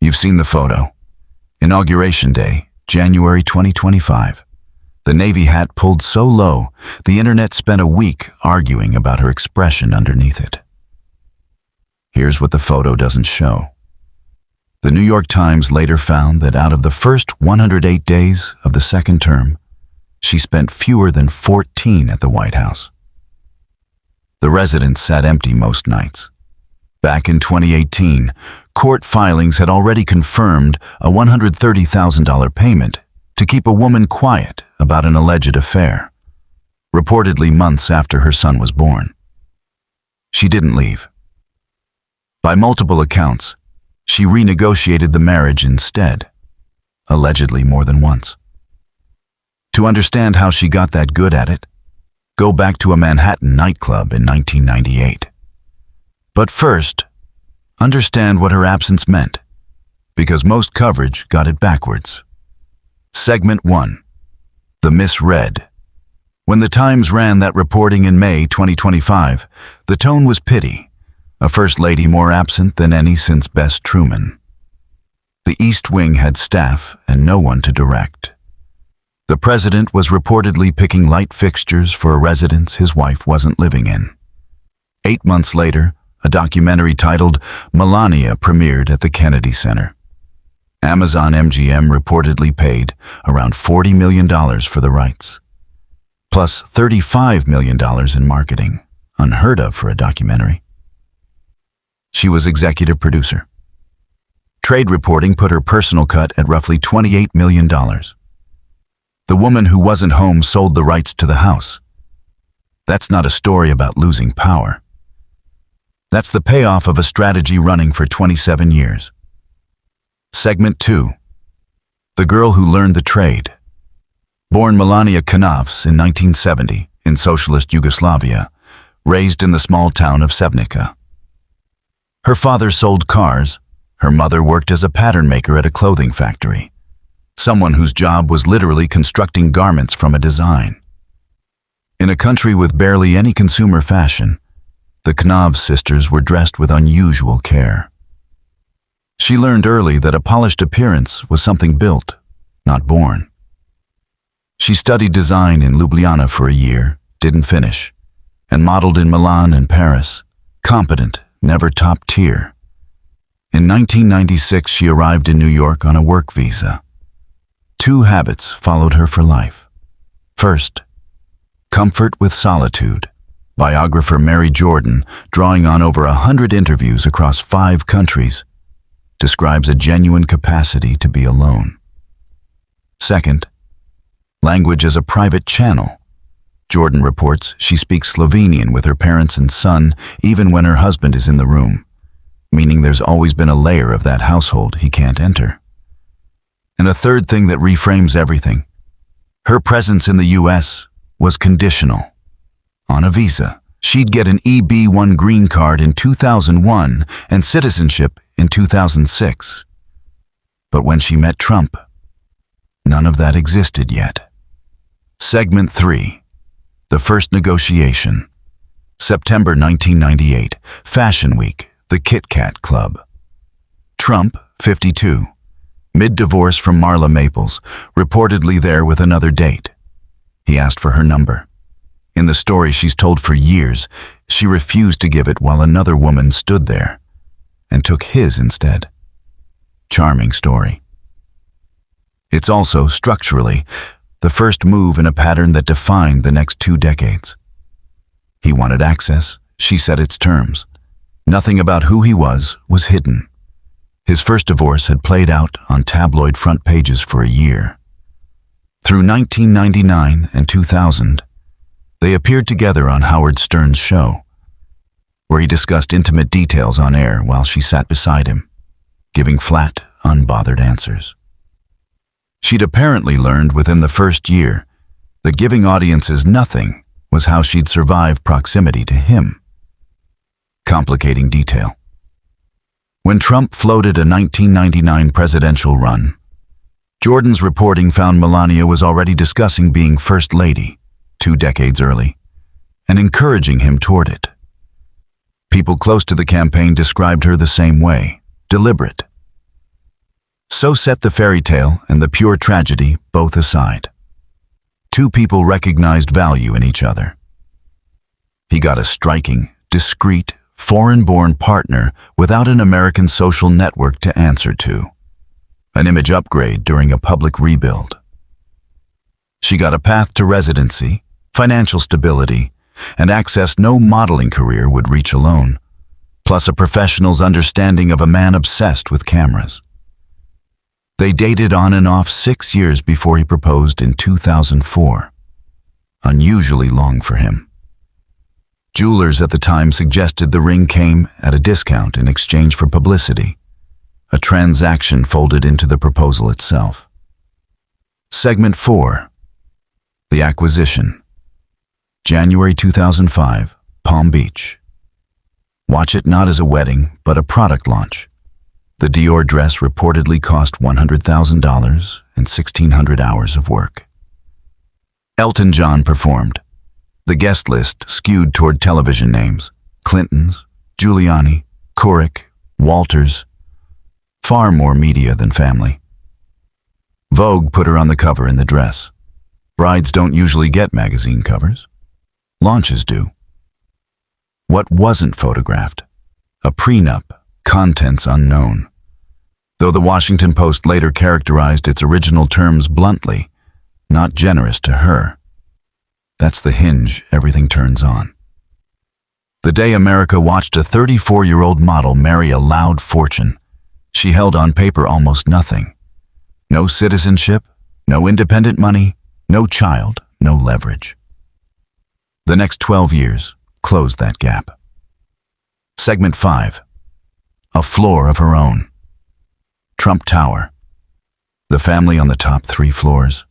You've seen the photo. Inauguration Day, January 2025. The Navy hat pulled so low, the internet spent a week arguing about her expression underneath it. Here's what the photo doesn't show. The New York Times later found that out of the first 108 days of the second term, she spent fewer than 14 at the White House. The residence sat empty most nights. Back in 2018, court filings had already confirmed a $130,000 payment to keep a woman quiet about an alleged affair, reportedly months after her son was born. She didn't leave. By multiple accounts, she renegotiated the marriage instead, allegedly more than once. To understand how she got that good at it, go back to a Manhattan nightclub in 1998. But first, understand what her absence meant, because most coverage got it backwards. Segment 1. The Misread. When the Times ran that reporting in May 2025, the tone was pity, a First Lady more absent than any since Bess Truman. The East Wing had staff and no one to direct. The president was reportedly picking light fixtures for a residence his wife wasn't living in. 8 months later, a documentary titled Melania premiered at the Kennedy Center. Amazon MGM reportedly paid around $40 million for the rights, plus $35 million in marketing, unheard of for a documentary. She was executive producer. Trade reporting put her personal cut at roughly $28 million. The woman who wasn't home sold the rights to the house. That's not a story about losing power. That's the payoff of a strategy running for 27 years. Segment 2. The Girl Who Learned the Trade. Born Melania Trump in 1970 in socialist Yugoslavia, raised in the small town of Sevnica. Her father sold cars. Her mother worked as a pattern maker at a clothing factory, someone whose job was literally constructing garments from a design. In a country with barely any consumer fashion, the Knov sisters were dressed with unusual care. She learned early that a polished appearance was something built, not born. She studied design in Ljubljana for a year, didn't finish, and modeled in Milan and Paris, competent, never top tier. In 1996, she arrived in New York on a work visa. 2 habits followed her for life. First, comfort with solitude. Biographer Mary Jordan, drawing on over 100 interviews across 5 countries, describes a genuine capacity to be alone. Second, language as a private channel. Jordan reports she speaks Slovenian with her parents and son even when her husband is in the room, meaning there's always been a layer of that household he can't enter. And a third thing that reframes everything, her presence in the U.S. was conditional. On a visa, she'd get an EB-1 green card in 2001 and citizenship in 2006. But when she met Trump, none of that existed yet. Segment 3. The First Negotiation. September 1998, Fashion Week, the Kit Kat Club. Trump, 52, mid-divorce from Marla Maples, reportedly there with another date. He asked for her number. In the story she's told for years, she refused to give it while another woman stood there and took his instead. Charming story. It's also, structurally, the first move in a pattern that defined the next 2 decades. He wanted access, she set its terms. Nothing about who he was hidden. His first divorce had played out on tabloid front pages for a year. Through 1999 and 2000, they appeared together on Howard Stern's show, where he discussed intimate details on air while she sat beside him, giving flat, unbothered answers. She'd apparently learned within the first year that giving audiences nothing was how she'd survive proximity to him. Complicating detail. When Trump floated a 1999 presidential run, Jordan's reporting found Melania was already discussing being First Lady 2 decades early, and encouraging him toward it. People close to the campaign described her the same way, deliberate. So set the fairy tale and the pure tragedy both aside. Two people recognized value in each other. He got a striking, discreet, foreign-born partner without an American social network to answer to. An image upgrade during a public rebuild. She got a path to residency, financial stability, and access no modeling career would reach alone, plus a professional's understanding of a man obsessed with cameras. They dated on and off 6 years before he proposed in 2004. Unusually long for him. Jewelers at the time suggested the ring came at a discount in exchange for publicity, a transaction folded into the proposal itself. Segment 4. The Acquisition. January 2005, Palm Beach. Watch it not as a wedding, but a product launch. The Dior dress reportedly cost $100,000 and 1,600 hours of work. Elton John performed. The guest list skewed toward television names: Clintons, Giuliani, Couric, Walters. Far more media than family. Vogue put her on the cover in the dress. Brides don't usually get magazine covers. Launches do. What wasn't photographed? A prenup, contents unknown. Though the Washington Post later characterized its original terms bluntly, not generous to her. That's the hinge everything turns on. The day America watched a 34-year-old model marry a loud fortune, she held on paper almost nothing. No citizenship, no independent money, no child, no leverage. The next 12 years closed that gap. Segment 5. A floor of her own. Trump Tower. The family on the top 3 floors.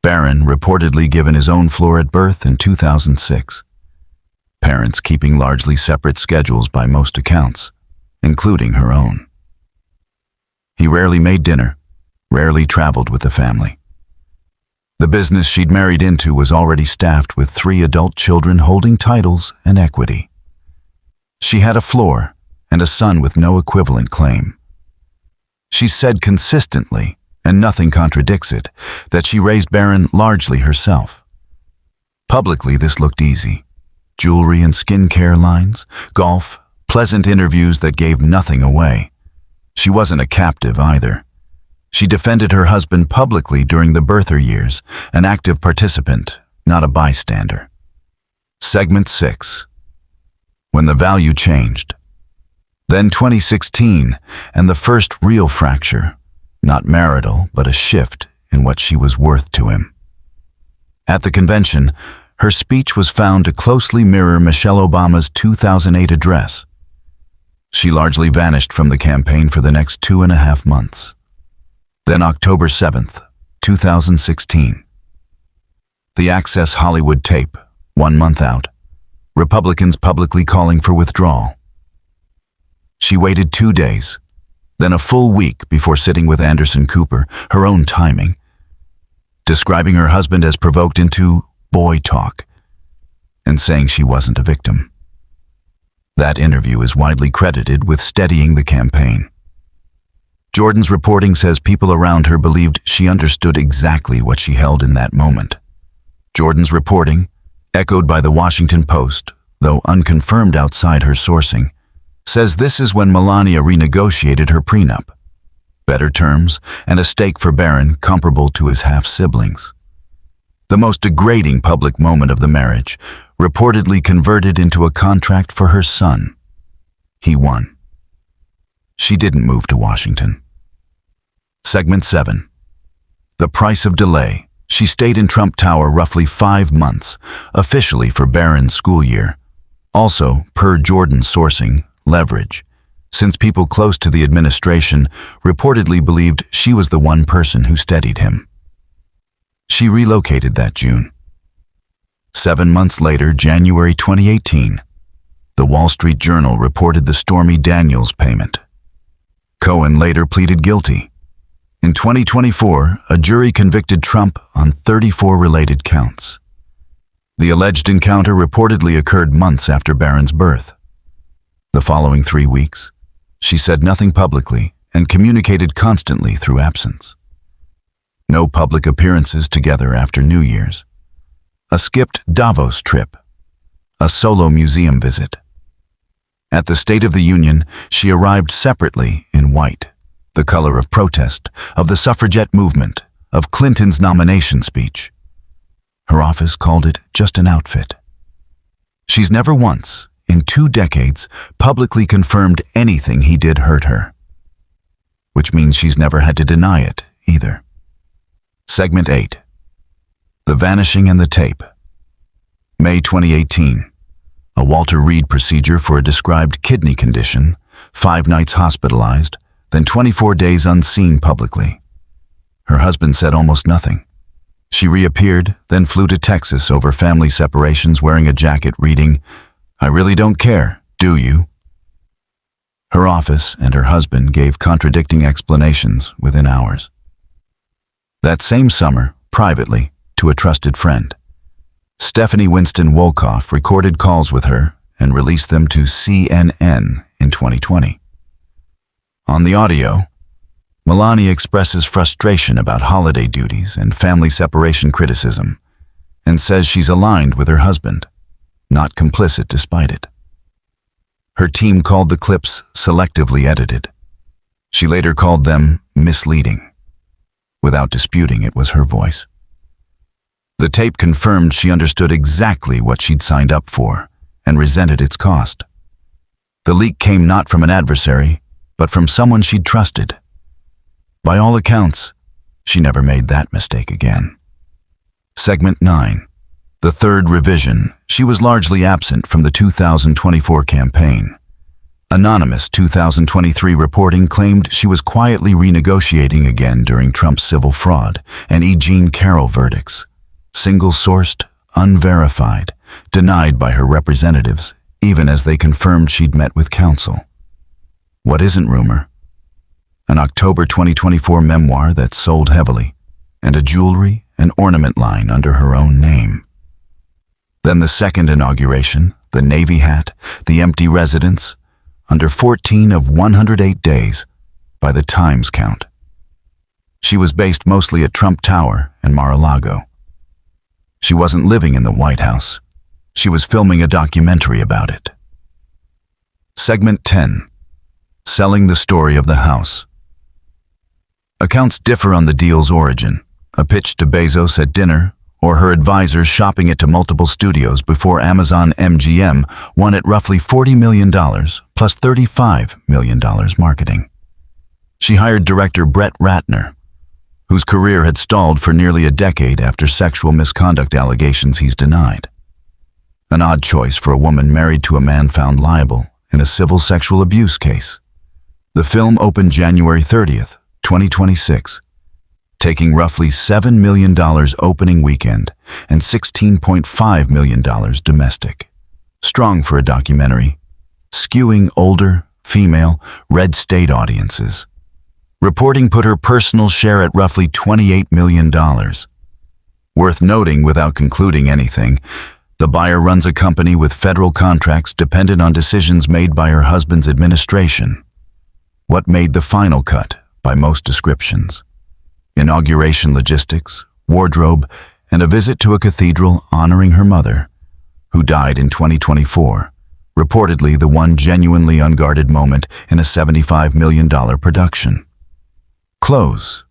Barron reportedly given his own floor at birth in 2006. Parents keeping largely separate schedules by most accounts, including her own. He rarely made dinner, rarely traveled with the family. The business she'd married into was already staffed with 3 adult children holding titles and equity. She had a floor and a son with no equivalent claim. She said consistently, and nothing contradicts it, that she raised Barron largely herself. Publicly, this looked easy. Jewelry and skincare lines, golf, pleasant interviews that gave nothing away. She wasn't a captive either. She defended her husband publicly during the birther years, an active participant, not a bystander. Segment 6. When the value changed. Then 2016, and the first real fracture, not marital, but a shift in what she was worth to him. At the convention, her speech was found to closely mirror Michelle Obama's 2008 address. She largely vanished from the campaign for the next 2.5 months. Then October 7th, 2016. The Access Hollywood tape, 1 month out. Republicans publicly calling for withdrawal. She waited 2 days, then a full week before sitting with Anderson Cooper, her own timing, describing her husband as provoked into boy talk and saying she wasn't a victim. That interview is widely credited with steadying the campaign. Jordan's reporting says people around her believed she understood exactly what she held in that moment. Jordan's reporting, echoed by the Washington Post, though unconfirmed outside her sourcing, says this is when Melania renegotiated her prenup. Better terms and a stake for Barron comparable to his half-siblings. The most degrading public moment of the marriage, reportedly converted into a contract for her son. He won. She didn't move to Washington. Segment 7. The price of delay. She stayed in Trump Tower roughly 5 months, officially for Barron's school year. Also, per Jordan's sourcing, leverage, since people close to the administration reportedly believed she was the one person who steadied him. She relocated that June. 7 months later, January 2018, the Wall Street Journal reported the Stormy Daniels payment. Cohen later pleaded guilty. In 2024, a jury convicted Trump on 34 related counts. The alleged encounter reportedly occurred months after Barron's birth. The following 3 weeks, she said nothing publicly and communicated constantly through absence. No public appearances together after New Year's. A skipped Davos trip. A solo museum visit. At the State of the Union, she arrived separately in white, the color of protest, of the suffragette movement, of Clinton's nomination speech. Her office called it just an outfit. She's never once, in 2 decades, publicly confirmed anything he did hurt her. Which means she's never had to deny it, either. Segment 8. The Vanishing and the Tape. May 2018. A Walter Reed procedure for a described kidney condition, 5 nights hospitalized, then 24 days unseen publicly. Her husband said almost nothing. She reappeared, then flew to Texas over family separations wearing a jacket reading, "I really don't care, do you?" Her office and her husband gave contradicting explanations within hours. That same summer, privately, to a trusted friend, Stephanie Winston Wolkoff recorded calls with her and released them to CNN in 2020. On the audio, Melania expresses frustration about holiday duties and family separation criticism and says she's aligned with her husband, not complicit despite it. Her team called the clips selectively edited. She later called them misleading, without disputing it was her voice. The tape confirmed she understood exactly what she'd signed up for and resented its cost. The leak came not from an adversary, but from someone she'd trusted. By all accounts, she never made that mistake again. Segment 9. The third revision. She was largely absent from the 2024 campaign. Anonymous 2023 reporting claimed she was quietly renegotiating again during Trump's civil fraud and E. Jean Carroll verdicts. Single-sourced, unverified, denied by her representatives, even as they confirmed she'd met with counsel. What isn't rumor? An October 2024 memoir that sold heavily, and a jewelry and ornament line under her own name. Then the second inauguration, the Navy hat, the empty residence, under 14 of 108 days, by the Times count. She was based mostly at Trump Tower and Mar-a-Lago. She wasn't living in the White House. She was filming a documentary about it. Segment 10. Selling the story of the house. Accounts differ on the deal's origin, a pitch to Bezos at dinner, or her advisors shopping it to multiple studios before Amazon MGM won it roughly $40 million plus $35 million marketing. She hired director Brett Ratner, whose career had stalled for nearly a decade after sexual misconduct allegations he's denied. An odd choice for a woman married to a man found liable in a civil sexual abuse case. The film opened January 30th, 2026, taking roughly $7 million opening weekend and $16.5 million domestic. Strong for a documentary, skewing older, female, red state audiences. Reporting put her personal share at roughly $28 million. Worth noting without concluding anything, the buyer runs a company with federal contracts dependent on decisions made by her husband's administration. What made the final cut by most descriptions? Inauguration logistics, wardrobe, and a visit to a cathedral honoring her mother, who died in 2024, reportedly the one genuinely unguarded moment in a $75 million production. Close.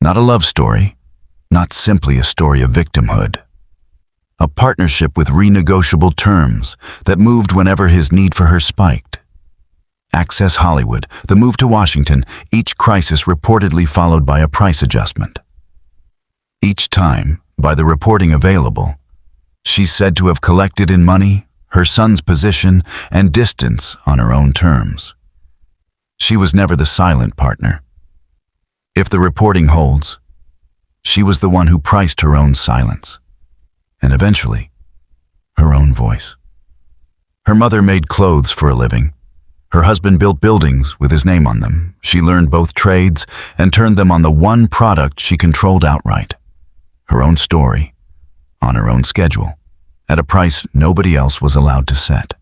Not a love story, not simply a story of victimhood. A partnership with renegotiable terms that moved whenever his need for her spiked. Access Hollywood, the move to Washington, each crisis reportedly followed by a price adjustment. Each time, by the reporting available, she's said to have collected in money, her son's position, and distance on her own terms. She was never the silent partner. If the reporting holds, she was the one who priced her own silence, and eventually, her own voice. Her mother made clothes for a living. Her husband built buildings with his name on them. She learned both trades and turned them on the one product she controlled outright. Her own story, on her own schedule, at a price nobody else was allowed to set.